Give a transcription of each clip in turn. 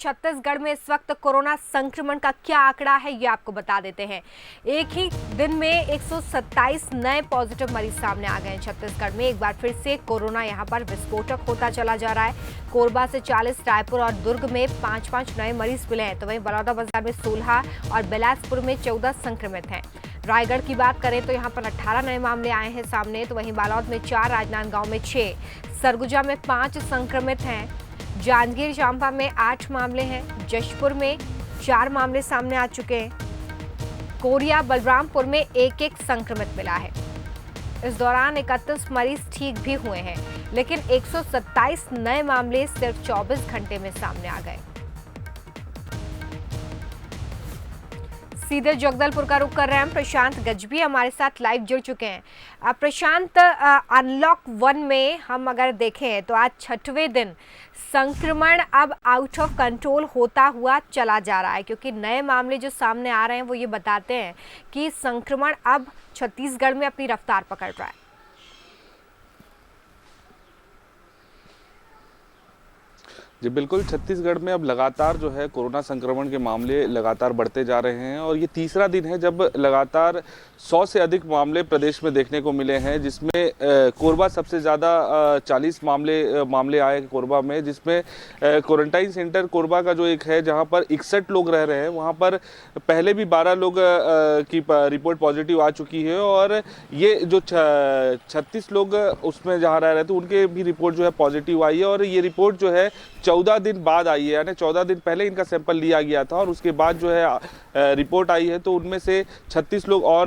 छत्तीसगढ़ में इस वक्त कोरोना संक्रमण का क्या आंकड़ा है ये आपको बता देते हैं। एक ही दिन में 127 नए पॉजिटिव मरीज सामने आ गए हैं। छत्तीसगढ़ में एक बार फिर से कोरोना यहां पर विस्फोटक होता चला जा रहा है। कोरबा से 40, रायपुर और दुर्ग में 5-5 नए मरीज मिले हैं, तो वहीं बलौदाबाजार में 16 और बिलासपुर में 14 संक्रमित हैं। रायगढ़ की बात करें तो यहां पर 18 नए मामले आए हैं सामने, तो वहीं बालोद में 4, राजनांदगांव में 6, सरगुजा में 5 संक्रमित हैं। जांजगीर चांपा में 8 मामले हैं, जशपुर में 4 मामले सामने आ चुके हैं। कोरिया बलरामपुर में 1-1 संक्रमित मिला है। इस दौरान 31 मरीज ठीक भी हुए हैं, लेकिन 127 नए मामले सिर्फ 24 घंटे में सामने आ गए। सीधे जगदलपुर का रुख कर रहे हैं प्रशांत गजबी हमारे साथ लाइव जुड़ चुके हैं। प्रशांत, अनलॉक 1 में हम अगर देखें तो आज 6वें दिन संक्रमण अब आउट ऑफ कंट्रोल होता हुआ चला जा रहा है, क्योंकि नए मामले जो सामने आ रहे हैं वो ये बताते हैं कि संक्रमण अब छत्तीसगढ़ में अपनी रफ्तार पकड़ रहा है। जी बिल्कुल, छत्तीसगढ़ में अब लगातार जो है कोरोना संक्रमण के मामले लगातार बढ़ते जा रहे हैं और ये तीसरा दिन है जब लगातार 100 से अधिक मामले प्रदेश में देखने को मिले हैं, जिसमें कोरबा सबसे ज़्यादा 40 मामले आए कोरबा में, जिसमें क्वारंटाइन सेंटर कोरबा का जो एक है जहां पर 61 लोग रह रहे हैं, वहां पर पहले भी 12 लोग की रिपोर्ट पॉजिटिव आ चुकी है और ये जो 36 लोग उसमें जहाँ रह रहे थे उनके भी रिपोर्ट जो है पॉजिटिव आई है और ये रिपोर्ट जो है 14 दिन बाद आई है, यानी 14 दिन पहले इनका सैंपल लिया गया था और उसके बाद जो है रिपोर्ट आई है, तो उनमें से 36 लोग और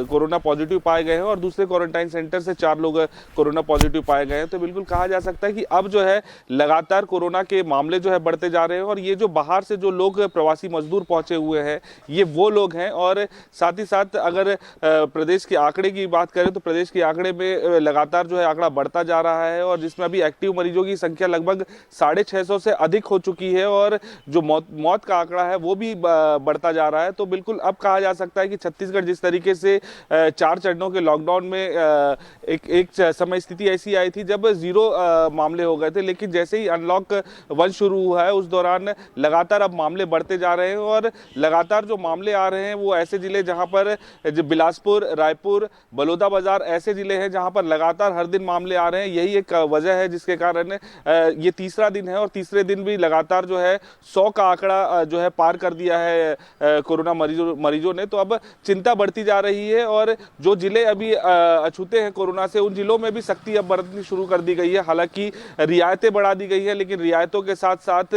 कोरोना पॉजिटिव पाए गए हैं और दूसरे क्वारंटाइन सेंटर से 4 लोग कोरोना पॉजिटिव पाए गए हैं। तो बिल्कुल कहा जा सकता है कि अब जो है लगातार कोरोना के मामले जो है बढ़ते जा रहे हैं और ये जो बाहर से जो लोग प्रवासी मजदूर पहुंचे हुए हैं ये वो लोग हैं। और साथ ही साथ अगर प्रदेश के आंकड़े की बात करें तो प्रदेश के आंकड़े में लगातार जो है आंकड़ा बढ़ता जा रहा है और जिसमें अभी एक्टिव मरीजों की संख्या लगभग 650 से अधिक हो चुकी है और जो मौत का आंकड़ा है वो भी बढ़ता जा रहा है। तो बिल्कुल अब कहा जा सकता है कि छत्तीसगढ़ जिस तरीके से 4 चरणों के लॉकडाउन में एक समय स्थिति ऐसी आई थी जब 0 मामले हो गए थे, लेकिन जैसे ही अनलॉक 1 शुरू हुआ है उस दौरान लगातार अब मामले बढ़ते जा रहे हैं और लगातार जो मामले आ रहे हैं वो ऐसे जिले जहां पर बिलासपुर, रायपुर, बलौदाबाजार ऐसे जिले हैं जहां पर लगातार हर दिन मामले आ रहे हैं। यही एक वजह है जिसके कारण ये तीसरा दिन है और तीसरे दिन भी लगातार जो है 100 का आंकड़ा जो है पार कर दिया है कोरोना मरीजों ने। तो अब चिंता बढ़ती जा रही है और जो जिले अभी अछूते हैं कोरोना से उन जिलों में भी सख्ती अब बरतनी शुरू कर दी गई है। हालांकि रियायतें बढ़ा दी गई है, लेकिन रियायतों के साथ साथ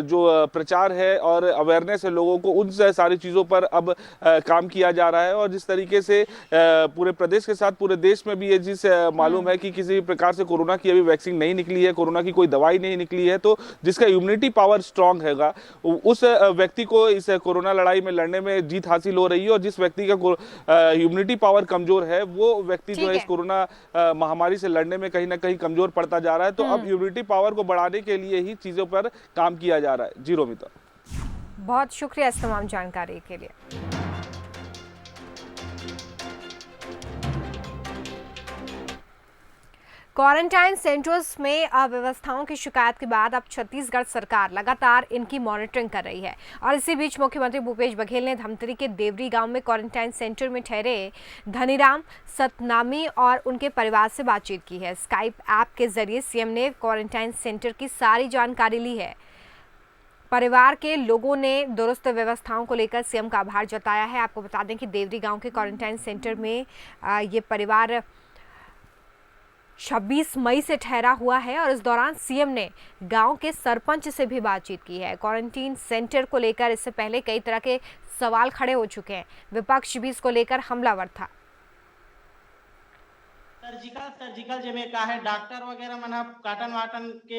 जो प्रचार है और अवेयरनेस है लोगों को, उन सारी चीज़ों पर अब काम किया जा रहा है। और जिस तरीके से पूरे प्रदेश के साथ पूरे देश में भी ये चीज़ मालूम है कि किसी प्रकार से कोरोना की अभी वैक्सीन नहीं निकली है, कोरोना की कोई दवाई नहीं निकली है, तो जिसका इम्यूनिटी पावर स्ट्रांग हैगा उस व्यक्ति को इस कोरोना लड़ाई में लड़ने में जीत हासिल हो रही है और जिस व्यक्ति का इम्यूनिटी पावर कमजोर है वो व्यक्ति जो है इस कोरोना महामारी से लड़ने में कहीं ना कहीं कमजोर पड़ता जा रहा है। तो अब इम्यूनिटी पावर को बढ़ाने के लिए ही चीजों पर काम किया जा रहा है। जी रोमिता, बहुत शुक्रिया इस तमाम जानकारी के लिए। क्वारंटाइन सेंटर्स में अव्यवस्थाओं की शिकायत के बाद अब छत्तीसगढ़ सरकार लगातार इनकी मॉनिटरिंग कर रही है और इसी बीच मुख्यमंत्री भूपेश बघेल ने धमतरी के देवरी गांव में क्वारंटाइन सेंटर में ठहरे धनीराम सतनामी और उनके परिवार से बातचीत की है। स्काइप ऐप के जरिए सीएम ने क्वारंटाइन सेंटर की सारी जानकारी ली है। परिवार के लोगों ने दुरुस्त व्यवस्थाओं को लेकर सीएम का आभार जताया है। आपको बता दें कि देवरी गांव के क्वारंटाइन सेंटर में ये परिवार 26 मई से ठहरा हुआ है और इस दौरान सीएम ने गांव के सरपंच से भी बातचीत की है। क्वारंटीन सेंटर को लेकर इससे पहले कई तरह के सवाल खड़े हो चुके हैं। विपक्ष भी इसको लेकर हमलावर था। सर्जिकल जे में का है डॉक्टर वगैरह मन काटन वाटन के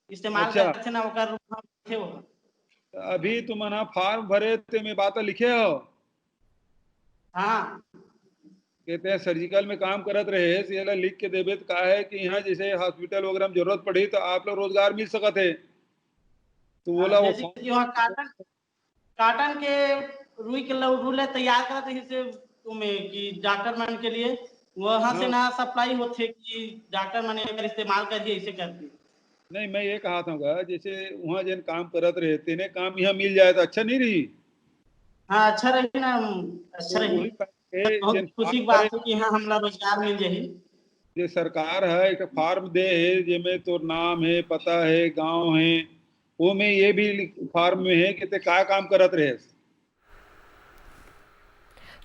इस्तेमाल करथे ना ओकर थे हो। अभी तुम ना फॉर्म भरे ते में बात लिखे हो। हाँ, कहते हैं सर्जिकल में काम करत रहे ये लिख के देवे तो का है कि यहाँ जैसे हॉस्पिटल वगैरह में जरूरत पड़ी तो आप लोग रोजगार मिल सकत है। तो बोला वो काटन के रुई के रूल तैयार करत है से तुम्हें कि डॉक्टर मन के लिए वहां से ना सप्लाई होते कि डॉक्टर मन अगर इस्तेमाल करिए ऐसे करके नहीं, मैं ये कहा था जैसे वहाँ जिन काम करत रहे तेने काम यहाँ मिल जाए तो अच्छा नहीं रही। हाँ अच्छा रही ना, अच्छा तो रही। वही के बहुत जिन खुशी काम की करे बात है कि हाँ हमला रोजगार मिल जाही। जे सरकार है एक फॉर्म दे है जिसमें तो नाम है, पता है, गांव है, वो में ये भी फॉर्म में है कि ते का काम करत रहे।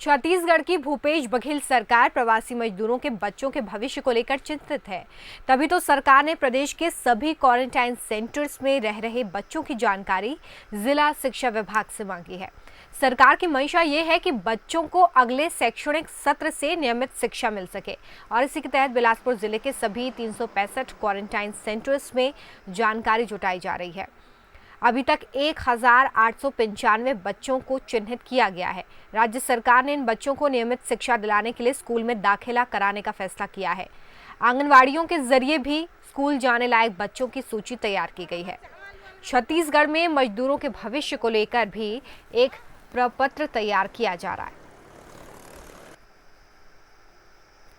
छत्तीसगढ़ की भूपेश बघेल सरकार प्रवासी मजदूरों के बच्चों के भविष्य को लेकर चिंतित है। तभी तो सरकार ने प्रदेश के सभी क्वारंटाइन सेंटर्स में रह रहे बच्चों की जानकारी जिला शिक्षा विभाग से मांगी है। सरकार की मंशा ये है कि बच्चों को अगले शैक्षणिक सत्र से नियमित शिक्षा मिल सके और इसी के तहत बिलासपुर जिले के सभी 365 क्वारंटाइन सेंटर्स में जानकारी जुटाई जा रही है। अभी तक 1895 बच्चों को चिन्हित किया गया है। राज्य सरकार ने इन बच्चों को नियमित शिक्षा दिलाने के लिए स्कूल में दाखिला कराने का फैसला किया है। आंगनवाड़ियों के जरिए भी स्कूल जाने लायक बच्चों की सूची तैयार की गई है। छत्तीसगढ़ में मजदूरों के भविष्य को लेकर भी एक प्रपत्र तैयार किया जा रहा है।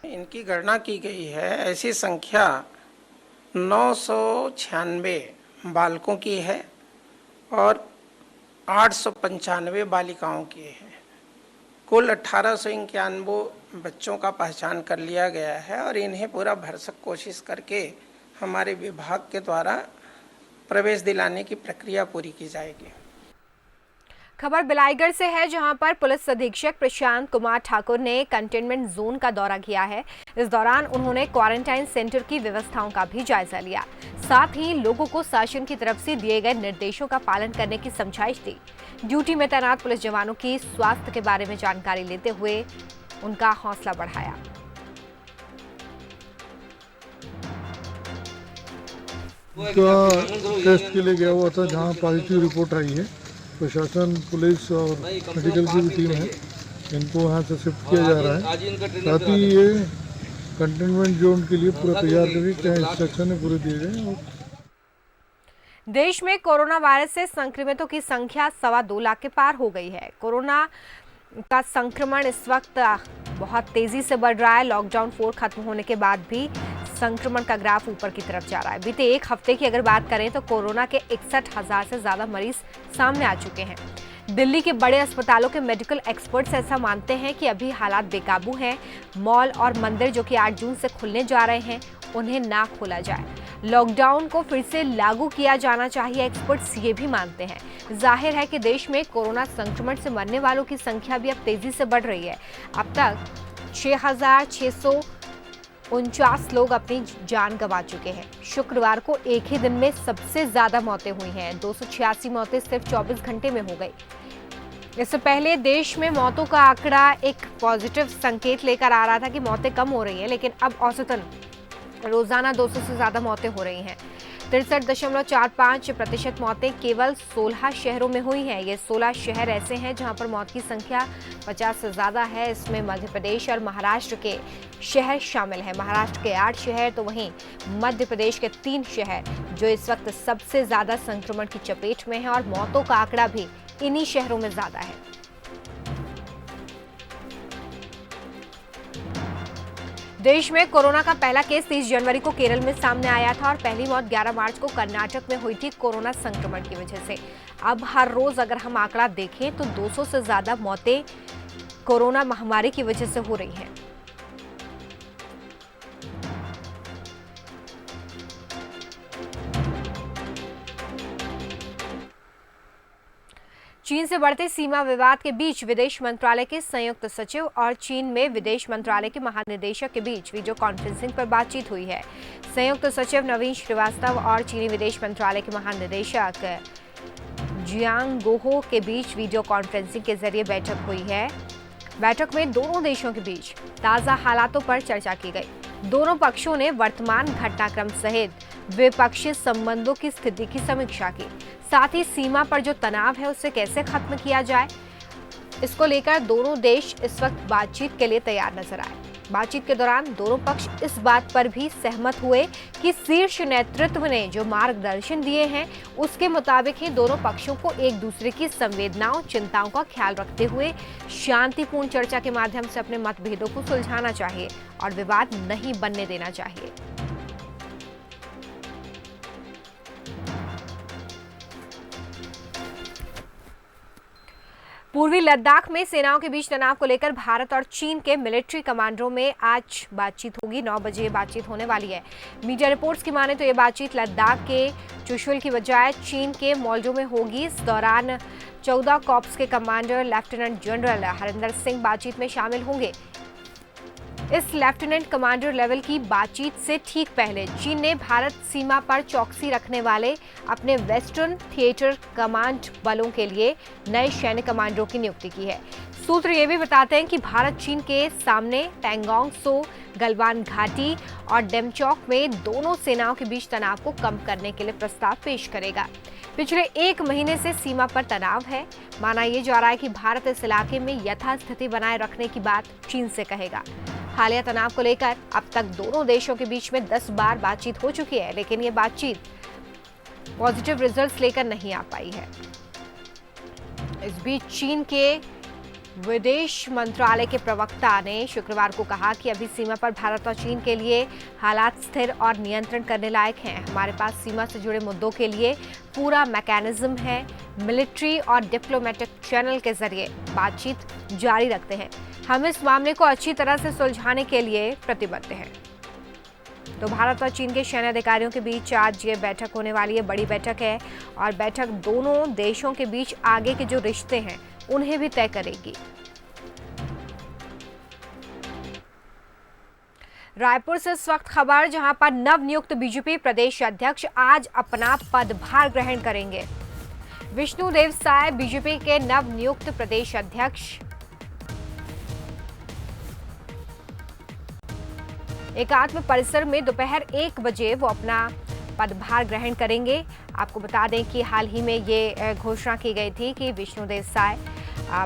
इनकी गणना की गई है, ऐसी संख्या 996 बालकों की है और 895 बालिकाओं की है। कुल 1891 बच्चों का पहचान कर लिया गया है और इन्हें पूरा भरसक कोशिश करके हमारे विभाग के द्वारा प्रवेश दिलाने की प्रक्रिया पूरी की जाएगी। खबर बिलाईगढ़ से है, जहां पर पुलिस अधीक्षक प्रशांत कुमार ठाकुर ने कंटेनमेंट जोन का दौरा किया है। इस दौरान उन्होंने क्वारंटाइन सेंटर की व्यवस्थाओं का भी जायजा लिया। साथ ही लोगों को शासन की तरफ से दिए गए निर्देशों का पालन करने की समझाइश दी। ड्यूटी में तैनात पुलिस जवानों की स्वास्थ्य के बारे में जानकारी लेते हुए उनका हौसला बढ़ाया। टेस्ट के लिए गया हुआ था, जहां पॉजिटिव रिपोर्ट आई है। प्रशासन, पुलिस और मेडिकल की भी टीम है, इनको यहाँ से शिफ्ट किया जा रहा है। साथ ही ये कंटेनमेंट जोन के लिए पूरा तैयार करके क्या इंस्ट्रक्शन है पूरे दिए गए हैं। देश में कोरोना वायरस से संक्रमितों की संख्या 2.25 लाख के पार हो गई है। कोरोना का संक्रमण इस वक्त बहुत तेजी से बढ़ रहा है। लॉकडाउन 4 खत्म होने के बाद भी संक्रमण का ग्राफ ऊपर की तरफ जा रहा है। बीते एक हफ्ते की अगर बात करें तो कोरोना के 61,000 से ज्यादा मरीज सामने आ चुके हैं। दिल्ली के बड़े अस्पतालों के मेडिकल एक्सपर्ट्स ऐसा मानते हैं कि अभी हालात बेकाबू हैं। मॉल और मंदिर जो कि 8 जून से खुलने जा रहे हैं, उन्हें ना खोला जाए। लॉकडाउन को फिर से लागू किया जाना चाहिए, एक्सपर्ट्स ये भी मानते हैं। जाहिर है कि देश में कोरोना संक्रमण से मरने वालों की संख्या भी अब तेजी से बढ़ रही है। अब तक 6,649 लोग अपनी जान गंवा चुके हैं। शुक्रवार को एक ही दिन में सबसे ज्यादा मौतें हुई हैं। 286 मौतें सिर्फ 24 घंटे में हो गई। इससे पहले देश में मौतों का आंकड़ा एक पॉजिटिव संकेत लेकर आ रहा था कि मौतें कम हो रही हैं, लेकिन अब औसतन रोजाना 200 से ज्यादा मौतें हो रही हैं। 63.45% मौतें केवल 16 शहरों में हुई हैं। ये 16 शहर ऐसे हैं जहां पर मौत की संख्या 50 से ज्यादा है। इसमें मध्य प्रदेश और महाराष्ट्र के शहर शामिल हैं। महाराष्ट्र के 8 शहर तो वहीं मध्य प्रदेश के 3 शहर जो इस वक्त सबसे ज्यादा संक्रमण की चपेट में है और मौतों का आंकड़ा भी इन्हीं शहरों में ज्यादा है। देश में कोरोना का पहला केस 30 जनवरी को केरल में सामने आया था और पहली मौत 11 मार्च को कर्नाटक में हुई थी कोरोना संक्रमण की वजह से। अब हर रोज अगर हम आंकड़ा देखें तो 200 से ज्यादा मौतें कोरोना महामारी की वजह से हो रही हैं। चीन से बढ़ते सीमा विवाद के बीच विदेश मंत्रालय के संयुक्त सचिव और चीन में विदेश मंत्रालय के महानिदेशक के बीच वीडियो कॉन्फ्रेंसिंग पर बातचीत हुई है। संयुक्त सचिव नवीन श्रीवास्तव और चीनी विदेश मंत्रालय के महानिदेशक जियांग गोहो के बीच वीडियो कॉन्फ्रेंसिंग के जरिए बैठक हुई है। बैठक में दोनों देशों के बीच ताज़ा हालातों पर चर्चा की गई। दोनों पक्षों ने वर्तमान घटनाक्रम सहित द्विपक्षीय संबंधों की स्थिति की समीक्षा की। साथ ही सीमा पर जो तनाव है उसे कैसे खत्म किया जाए, इसको लेकर दोनों देश इस वक्त बातचीत के लिए तैयार नजर आए। बातचीत के दौरान दोनों पक्ष इस बात पर भी सहमत हुए कि शीर्ष नेतृत्व ने जो मार्गदर्शन दिए हैं उसके मुताबिक ही दोनों पक्षों को एक दूसरे की संवेदनाओं, चिंताओं का ख्याल रखते हुए शांतिपूर्ण चर्चा के माध्यम से अपने मतभेदों को सुलझाना चाहिए और विवाद नहीं बनने देना चाहिए। पूर्वी लद्दाख में सेनाओं के बीच तनाव को लेकर भारत और चीन के मिलिट्री कमांडरों में आज बातचीत होगी। 9 बजे ये बातचीत होने वाली है। मीडिया रिपोर्ट्स की माने तो ये बातचीत लद्दाख के चुशुल की बजाय चीन के मॉल्डो में होगी। इस दौरान 14 कॉर्प्स के commander lieutenant general Harinder Singh बातचीत में शामिल होंगे। इस लेफ्टिनेंट कमांडर लेवल की बातचीत से ठीक पहले चीन ने भारत सीमा पर चौकसी रखने वाले अपने वेस्टर्न थिएटर कमांड बलों के लिए नए सैन्य कमांडरों की नियुक्ति की है। सूत्र ये भी बताते हैं कि भारत चीन के सामने पैंगोंग त्सो, गलवान घाटी और डेमचौक में दोनों सेनाओं के बीच तनाव को कम करने के लिए प्रस्ताव पेश करेगा। पिछले 1 महीने से सीमा पर तनाव है। माना यह जा रहा है कि भारत इस इलाके में यथास्थिति बनाए रखने की बात चीन से कहेगा। हालिया तनाव को लेकर अब तक दोनों देशों के बीच में 10 बार बातचीत हो चुकी है, लेकिन ये बातचीत पॉजिटिव रिजल्ट्स लेकर नहीं आ पाई है। इस बीच चीन के विदेश मंत्रालय के प्रवक्ता ने शुक्रवार को कहा कि अभी सीमा पर भारत और चीन के लिए हालात स्थिर और नियंत्रण करने लायक हैं। हमारे पास सीमा से जुड़े मुद्दों के लिए पूरा मैकेनिज्म है। मिलिट्री और डिप्लोमेटिक चैनल के जरिए बातचीत जारी रखते हैं। हम इस मामले को अच्छी तरह से सुलझाने के लिए प्रतिबद्ध हैं। तो भारत और चीन के सैन्य अधिकारियों के बीच आज ये बैठक होने वाली है। बड़ी बैठक है और बैठक दोनों देशों के बीच आगे के जो रिश्ते हैं उन्हें भी तय करेगी। रायपुर से इस वक्त खबर, जहां पर नवनियुक्त बीजेपी प्रदेश अध्यक्ष आज अपना पदभार ग्रहण करेंगे। विष्णुदेव साय बीजेपी के नवनियुक्त प्रदेश अध्यक्ष एकात्म परिसर में दोपहर 1 बजे वो अपना पदभार ग्रहण करेंगे। आपको बता दें कि हाल ही में ये घोषणा की गई थी कि विष्णुदेव साय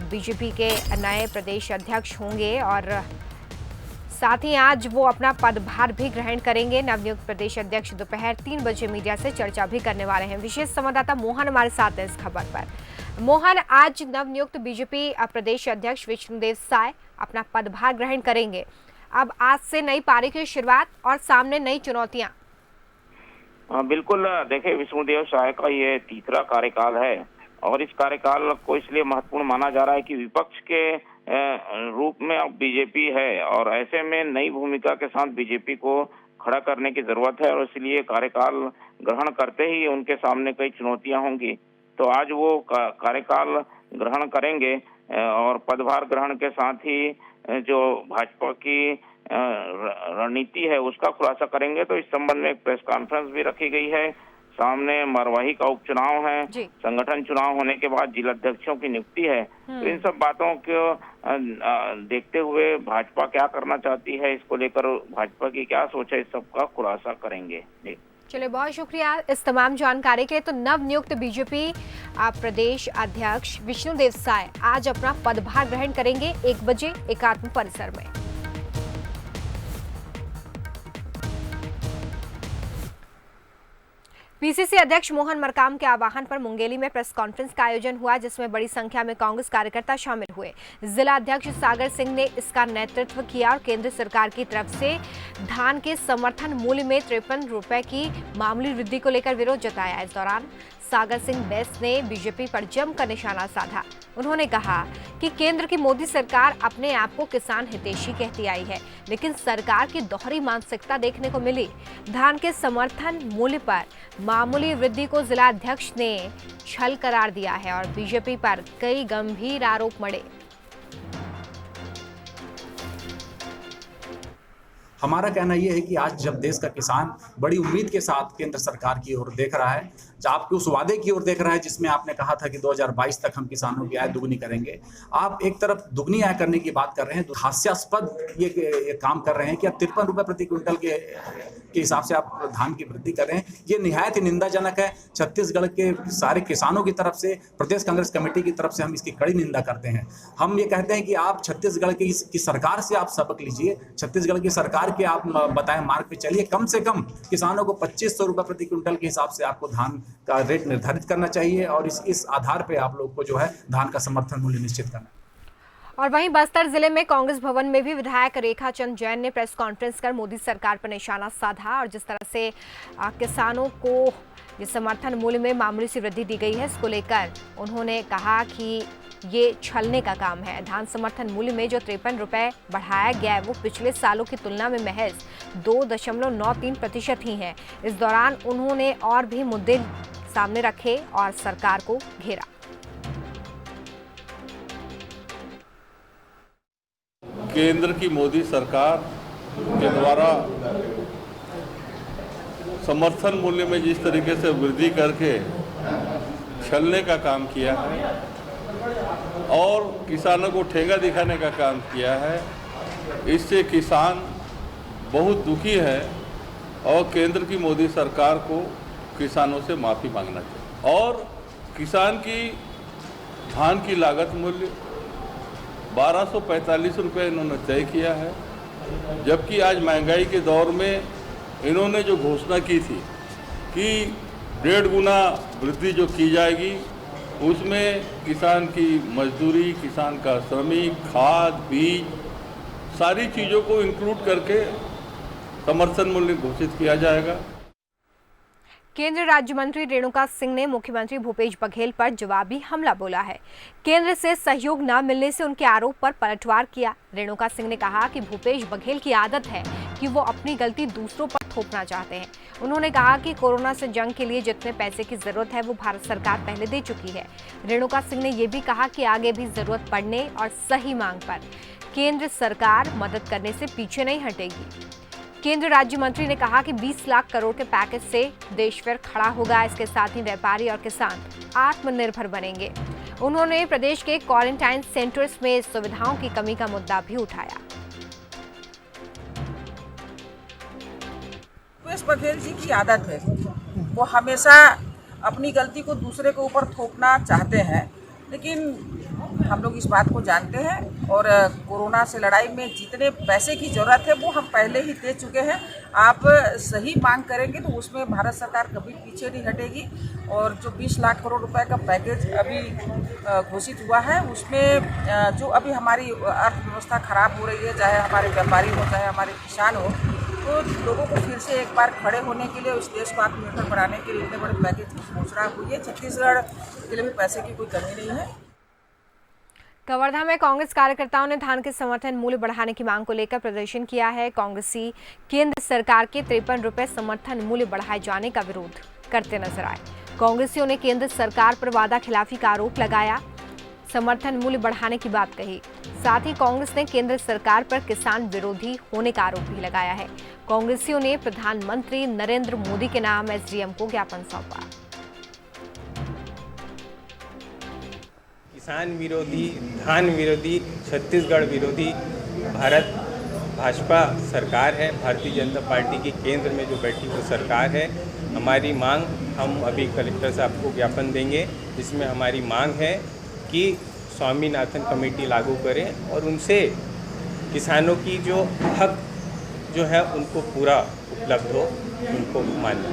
बीजेपी के नए प्रदेश अध्यक्ष होंगे और साथ ही आज वो अपना पदभार भी ग्रहण करेंगे। नवनियुक्त प्रदेश अध्यक्ष दोपहर 3 बजे मीडिया से चर्चा भी करने वाले हैं। विशेष संवाददाता मोहन हमारे साथ है इस खबर पर। मोहन, आज नवनियुक्त बीजेपी प्रदेश अध्यक्ष विष्णुदेव साय अपना पदभार ग्रहण करेंगे। अब आज से नई पारी की शुरुआत और सामने नई चुनौतियां। बिल्कुल, देखिए विष्णुदेव साय का ये तीसरा कार्यकाल है और इस कार्यकाल को इसलिए महत्वपूर्ण माना जा रहा है कि विपक्ष के रूप में अब बीजेपी है और ऐसे में नई भूमिका के साथ बीजेपी को खड़ा करने की जरूरत है और इसलिए कार्यकाल ग्रहण करते ही उनके सामने कई चुनौतियां होंगी। तो आज वो कार्यकाल ग्रहण करेंगे और पदभार ग्रहण के साथ ही जो भाजपा की रणनीति है उसका खुलासा करेंगे। तो इस संबंध में एक प्रेस कॉन्फ्रेंस भी रखी गई है। सामने मरवाही का उपचुनाव है, संगठन चुनाव होने के बाद जिलाध्यक्षों की नियुक्ति है। तो इन सब बातों को देखते हुए भाजपा क्या करना चाहती है, इसको लेकर भाजपा की क्या सोच है, इस सब का खुलासा करेंगे। जी चलिए, बहुत शुक्रिया इस तमाम जानकारी के लिए। तो नवनियुक्त बीजेपी प्रदेश अध्यक्ष विष्णुदेव साय आज अपना पदभार ग्रहण करेंगे 1 बजे एकात्म परिसर में। पीसीसी अध्यक्ष मोहन मरकाम के आह्वान पर मुंगेली में प्रेस कॉन्फ्रेंस का आयोजन हुआ, जिसमें बड़ी संख्या में कांग्रेस कार्यकर्ता शामिल हुए। जिला अध्यक्ष सागर सिंह ने इसका नेतृत्व किया और केंद्र सरकार की तरफ से धान के समर्थन मूल्य में 53 रुपए की मामूली वृद्धि को लेकर विरोध जताया। इस दौरान सागर सिंह बैस ने बीजेपी पर जमकर निशाना साधा। उन्होंने कहा कि केंद्र की मोदी सरकार अपने आप को किसान हितैषी कहती आई है, लेकिन सरकार की दोहरी मानसिकता देखने को मिली। धान के समर्थन मूल्य पर मामूली वृद्धि को जिला अध्यक्ष ने छल करार दिया है और बीजेपी पर कई गंभीर आरोप मढ़े। हमारा कहना यह है कि आज जब देश का किसान बड़ी उम्मीद के साथ केंद्र सरकार की ओर देख रहा है, आपके उस वादे की ओर देख रहा है जिसमें आपने कहा था कि 2022 तक हम किसानों की आय दुगनी करेंगे, आप एक तरफ दुगनी आय करने की बात कर रहे हैं, तो हास्यास्पद ये काम कर रहे हैं कि आप 53 रुपए प्रति क्विंटल के हिसाब से आप धान की वृद्धि कर रहे हैं। ये निहायत ही निंदाजनक है। छत्तीसगढ़ के सारे किसानों की तरफ से, प्रदेश कांग्रेस कमेटी की तरफ से हम इसकी कड़ी निंदा करते हैं। हम ये कहते हैं कि आप छत्तीसगढ़ की सरकार से आप सबक लीजिए, छत्तीसगढ़ की सरकार के आप बताएं मार्ग पे चलिए। कम से कम किसानों को 2500 रुपए प्रति क्विंटल के हिसाब से आपको धान का रेट निर्धारित करना चाहिए और इस आधार पे आप लोग को जो है धान का समर्थन मूल्य निश्चित करना। और वहीं बस्तर जिले में कांग्रेस भवन में भी विधायक रेखा चंद जैन ने प्रेस कॉन्फ्रेंस कर मोदी सरकार पर निशाना साधा और जिस तरह से किसानों को ये समर्थन मूल्य में मामूली सी वृद्धि दी गई है, इसको लेकर उन्होंने कहा कि ये छलने का काम है। धान समर्थन मूल्य में जो 53 रुपए बढ़ाया गया है वो पिछले सालों की तुलना में महज 2.93% ही है। इस दौरान उन्होंने और भी मुद्दे सामने रखे और सरकार को घेरा। केंद्र की मोदी सरकार के द्वारा समर्थन मूल्य में जिस तरीके से वृद्धि करके छलने का काम किया है और किसानों को ठेंगा दिखाने का काम किया है, इससे किसान बहुत दुखी है और केंद्र की मोदी सरकार को किसानों से माफ़ी मांगना चाहिए। और किसान की धान की लागत मूल्य 1245 रुपये इन्होंने तय किया है, जबकि आज महंगाई के दौर में इन्होंने जो घोषणा की थी कि 1.5 गुना वृद्धि जो की जाएगी, उसमें किसान की मजदूरी, किसान का श्रमिक, खाद, बीज, सारी चीज़ों को इंक्लूड करके समर्थन मूल्य घोषित किया जाएगा। केंद्रीय राज्य मंत्री रेणुका सिंह ने मुख्यमंत्री भूपेश बघेल पर जवाबी हमला बोला है। केंद्र से सहयोग न मिलने से उनके आरोप पर पलटवार किया। रेणुका सिंह ने कहा कि भूपेश बघेल की आदत है कि वो अपनी गलती दूसरों पर थोपना चाहते हैं। उन्होंने कहा कि कोरोना से जंग के लिए जितने पैसे की जरूरत है वो भारत सरकार पहले दे चुकी है। रेणुका सिंह ने ये भी कहा कि आगे भी जरूरत पड़ने और सही मांग पर केंद्र सरकार मदद करने से पीछे नहीं हटेगी। केंद्रीय राज्य मंत्री ने कहा कि 20 लाख करोड़ के पैकेज से देश फिर खड़ा होगा। इसके साथ ही व्यापारी और किसान आत्मनिर्भर बनेंगे। उन्होंने प्रदेश के क्वारंटाइन सेंटर्स में सुविधाओं की कमी का मुद्दा भी उठाया। भूपेश बघेल जी की आदत है, वो हमेशा अपनी गलती को दूसरे के ऊपर थोपना चाहते हैं, लेकिन हम लोग इस बात को जानते हैं और कोरोना से लड़ाई में जितने पैसे की ज़रूरत है वो हम पहले ही दे चुके हैं। आप सही मांग करेंगे तो उसमें भारत सरकार कभी पीछे नहीं हटेगी। और जो 20 लाख करोड़ रुपए का पैकेज अभी घोषित हुआ है, उसमें जो अभी हमारी अर्थव्यवस्था खराब हो रही है, चाहे हमारे व्यापारी हो चाहे हमारे किसान हो, तो लोगों को फिर से एक बार खड़े होने के लिए, उस देश को आत्मनिर्भर बनाने के लिए इतने बड़े पैकेज की घोषणा हुई है। छत्तीसगढ़ के लिए भी पैसे की कोई कमी नहीं है। कवर्धा में कांग्रेस कार्यकर्ताओं ने धान के समर्थन मूल्य बढ़ाने की मांग को लेकर प्रदर्शन किया है। कांग्रेसी केंद्र सरकार के 53 रुपए समर्थन मूल्य बढ़ाए जाने का विरोध करते नजर आए। कांग्रेसियों ने केंद्र सरकार पर वादा खिलाफी का आरोप लगाया, समर्थन मूल्य बढ़ाने की बात कही। साथ ही कांग्रेस ने केंद्र सरकार पर किसान विरोधी होने का आरोप भी लगाया है। कांग्रेसियों ने प्रधानमंत्री नरेंद्र मोदी के नाम एसडीएम को ज्ञापन सौंपा। किसान विरोधी, धान विरोधी, छत्तीसगढ़ विरोधी भारत भाजपा सरकार है। भारतीय जनता पार्टी की केंद्र में जो बैठी वो सरकार है। हमारी मांग हम अभी कलेक्टर साहब को ज्ञापन देंगे, जिसमें हमारी मांग है कि स्वामीनाथन कमेटी लागू करें और उनसे किसानों की जो हक जो है उनको पूरा उपलब्ध हो, उनको मान्य।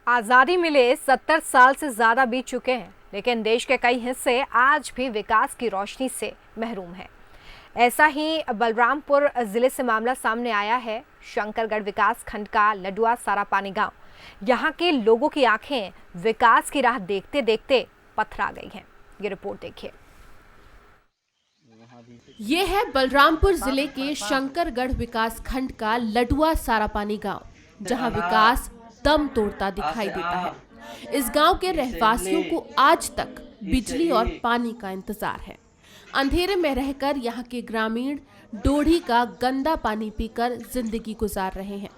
आजादी मिले 70 साल से ज्यादा बीत चुके हैं, लेकिन देश के कई हिस्से आज भी विकास की रोशनी से महरूम हैं। ऐसा ही बलरामपुर जिले से मामला सामने आया है। शंकरगढ़ विकास खंड का लडुआ सारापानी गांव, यहां के लोगों की आंखें विकास की राह देखते देखते पथरा गई हैं। ये रिपोर्ट देखिए। ये है बलरामपुर जिले के शंकरगढ़ विकास खंड का लडुआ सारापानी गांव, जहां विकास दम तोड़ता दिखाई देता है। इस गांव के रहवासियों को आज तक बिजली और पानी का इंतजार है। अंधेरे में रहकर यहाँ के ग्रामीण डोढ़ी का गंदा पानी पीकर जिंदगी गुजार रहे हैं।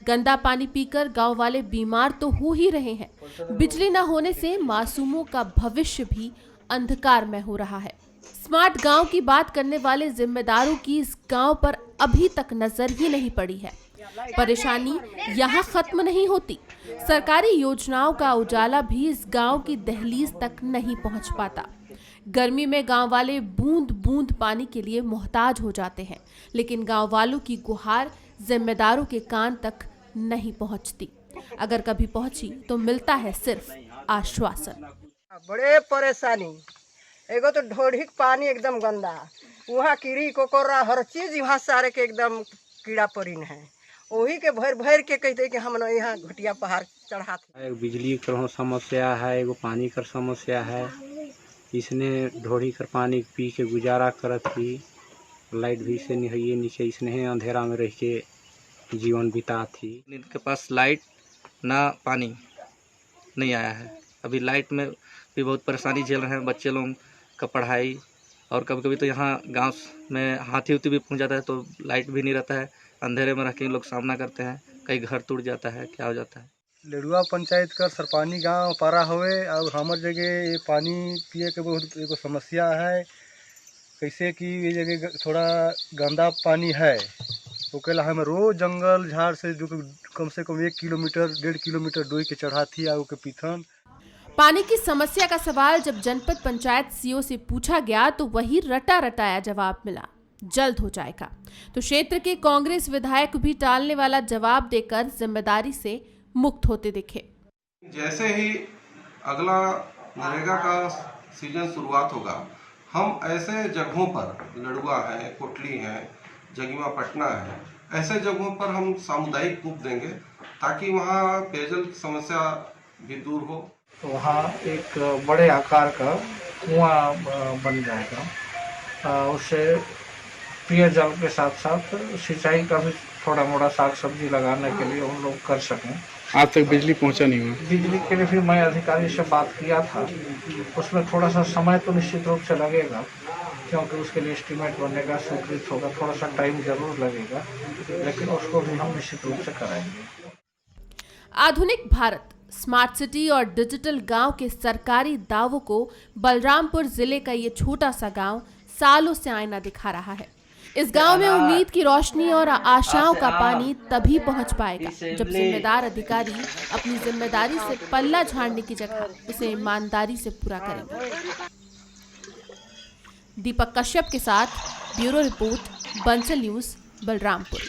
गंदा पानी पीकर गांव वाले बीमार तो हो ही रहे हैं, बिजली न होने से मासूमों का भविष्य भी अंधकार में हो रहा है। स्मार्ट गांव की बात करने वाले जिम्मेदारों की इस गांव पर अभी तक नजर ही नहीं पड़ी है। परेशानी यहाँ खत्म नहीं होती। सरकारी योजनाओं का उजाला भी इस गांव की दहलीज तक नहीं पहुंच पाता। गर्मी में गांव वाले बूंद बूंद पानी के लिए मोहताज हो जाते हैं, लेकिन गांव वालों की गुहार जिम्मेदारों के कान तक नहीं पहुंचती। अगर कभी पहुंची तो मिलता है सिर्फ आश्वासन। बड़े परेशानी, एगो तो ढोढ़ी पानी एकदम गंदा, वहाँ कीड़ी कोकोरा हर चीज यहाँ सारे के एकदम कीड़ा परीन है। वही के भर भर के कहते कि हम यहाँ घटिया पहाड़ चढ़ाते। बिजली का समस्या है, एगो पानी का समस्या है, इसने ढोड़ी कर पानी पी के गुजारा करत थी। लाइट भी से नहीं नीचे इसने अंधेरा में रह के जीवन बिता थी। इनके पास लाइट ना पानी नहीं आया है। अभी लाइट में भी बहुत परेशानी झेल रहे हैं बच्चे लोग का पढ़ाई, और कभी कभी तो यहाँ गांव में हाथी उथी भी पहुँच जाता है तो लाइट भी नहीं रहता है। अंधेरे में रह के लोग सामना करते हैं, कई घर टूट जाता है, क्या हो जाता है। लडुआ पंचायत का सरपानी गांव पारा हुए और हमार जगह ये पानी पिए के बहुत एगो समस्या है। कैसे कि ये जगह थोड़ा गंदा पानी है, ओकेला हमें रोज जंगल झाड़ से जो कम से कम 1 किलोमीटर 1.5 किलोमीटर डोई के चढ़ा थी आउ के पीथन। पानी की समस्या का सवाल जब जनपद पंचायत सीओ से पूछा गया तो वही रटा रटाया जवाब मिला, जल्द हो जाएगा। तो क्षेत्र के कांग्रेस विधायक भी टालने वाला जवाब देकर जिम्मेदारी से मुक्त होते दिखे। जैसे ही अगला मनरेगा का सीजन शुरुआत होगा, हम ऐसे जगहों पर, लडुआ है, कोटली है, जगीमा पटना है, ऐसे जगहों पर हम सामुदायिक कूप देंगे ताकि वहाँ पेयजल की समस्या भी दूर हो। वहाँ एक बड़े आकार का कुआं बन जाएगा, उससे पेयजल के साथ साथ सिंचाई का भी थोड़ा मोड़ा साग सब्जी लगाने के लिए हम लोग कर सकें। आज तक बिजली पहुंचा नहीं हुआ। बिजली के लिए फिर मैं अधिकारी से बात किया था, उसमें थोड़ा सा समय तो निश्चित रूप से लगेगा क्योंकि उसके लिए एस्टीमेट बनेगा, स्वीकृत होगा, थोड़ा सा टाइम जरूर लगेगा, लेकिन उसको भी हम निश्चित रूप से कराएंगे। आधुनिक भारत, स्मार्ट सिटी और डिजिटल गांव के सरकारी दावों को बलरामपुर जिले का ये छोटा सा गांव सालों से आईना दिखा रहा है। इस गांव में उम्मीद की रोशनी और आशाओं का पानी तभी पहुंच पाएगा जब जिम्मेदार अधिकारी अपनी जिम्मेदारी से पल्ला झाड़ने की जगह उसे ईमानदारी से पूरा करेंगे। दीपक कश्यप के साथ bureau report, Bansal news, Balrampur.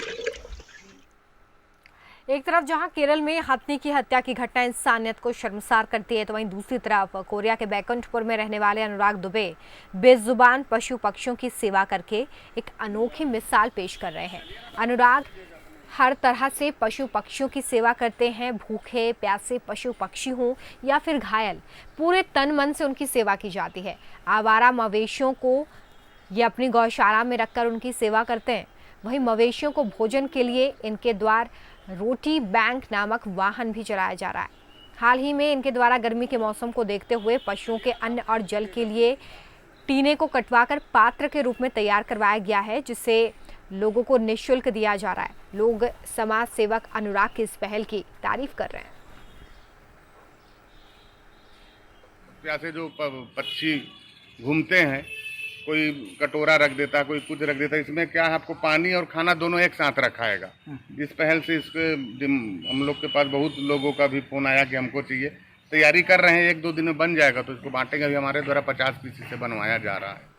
एक तरफ जहां केरल में हाथी की हत्या की घटना इंसानियत को शर्मसार करती है, तो वहीं दूसरी तरफ कोरिया के बैकुंठपुर में रहने वाले अनुराग दुबे बेजुबान पशु पक्षियों की सेवा करके एक अनोखी मिसाल पेश कर रहे हैं। अनुराग हर तरह से पशु पक्षियों की सेवा करते हैं, भूखे प्यासे पशु पक्षी हों या फिर घायल, पूरे तन मन से उनकी सेवा की जाती है। आवारा मवेशियों को ये अपनी गौशाला में रखकर उनकी सेवा करते हैं। वहीं मवेशियों को भोजन के लिए इनके द्वार रोटी बैंक नामक वाहन भी चलाया जा रहा है। हाल ही में इनके द्वारा गर्मी के मौसम को देखते हुए पशुओं के अन्न और जल के लिए टीने को कटवाकर पात्र के रूप में तैयार करवाया गया है, जिसे लोगों को निःशुल्क दिया जा रहा है। लोग समाज सेवक अनुराग की इस पहल की तारीफ कर रहे हैं। प्यासे जो पक्षी घूमते हैं, कोई कटोरा रख देता है, कोई कुछ रख देता है, इसमें क्या है आपको पानी और खाना दोनों एक साथ रखाएगा। इस पहल से इसके हम लोग के पास बहुत लोगों का भी फोन आया कि हमको चाहिए, तैयारी कर रहे हैं, 1-2 दिन में बन जाएगा तो इसको बांटेंगे। अभी हमारे द्वारा 50 पीसी से बनवाया जा रहा है।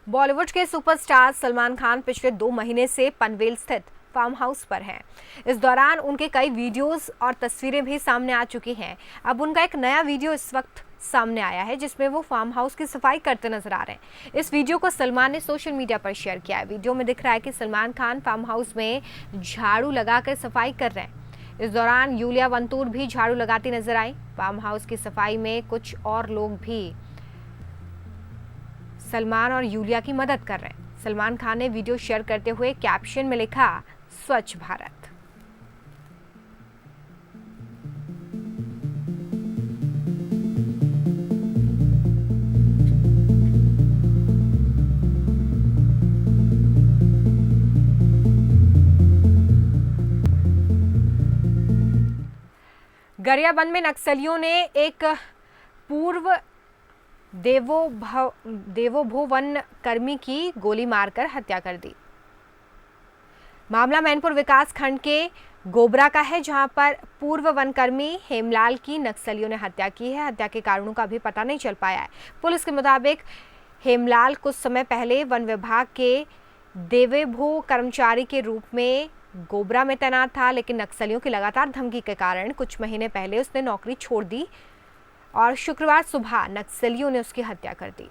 बॉलीवुड के सुपरस्टार सलमान खान पिछले 2 महीने से पनवेल स्थित फार्म हाउस पर हैं। इस दौरान उनके कई वीडियोस और तस्वीरें भी सामने आ चुकी हैं। अब उनका एक नया वीडियो इस वक्त सामने आया है जिसमें वो फार्म हाउस की सफाई करते नजर आ रहे हैं। इस वीडियो को सलमान ने सोशल मीडिया पर शेयर किया है। वीडियो में दिख रहा है कि सलमान खान फार्म हाउस में झाड़ू लगाकर सफाई कर रहे हैं। इस दौरान यूलिया वंतूर भी झाड़ू लगाती नजर आई। फार्म हाउस की सफाई में कुछ और लोग भी सलमान और यूलिया की मदद कर रहे हैं। सलमान खान ने वीडियो शेयर करते हुए कैप्शन में लिखा, स्वच्छ भारत। गरियाबंद में नक्सलियों ने एक पूर्व देवोभो वन कर्मी की गोली मारकर हत्या कर दी। मामला मैनपुर विकास खंड के गोबरा का है, जहां पर पूर्व वनकर्मी हेमलाल की नक्सलियों ने हत्या की है। हत्या के कारणों का भी पता नहीं चल पाया है। पुलिस के मुताबिक हेमलाल कुछ समय पहले वन विभाग के देवोभो कर्मचारी के रूप में गोबरा में तैनात था, लेकिन नक्सलियों की लगातार धमकी के कारण कुछ महीने पहले उसने नौकरी छोड़ दी और शुक्रवार सुबह नक्सलियों ने उसकी हत्या कर दी।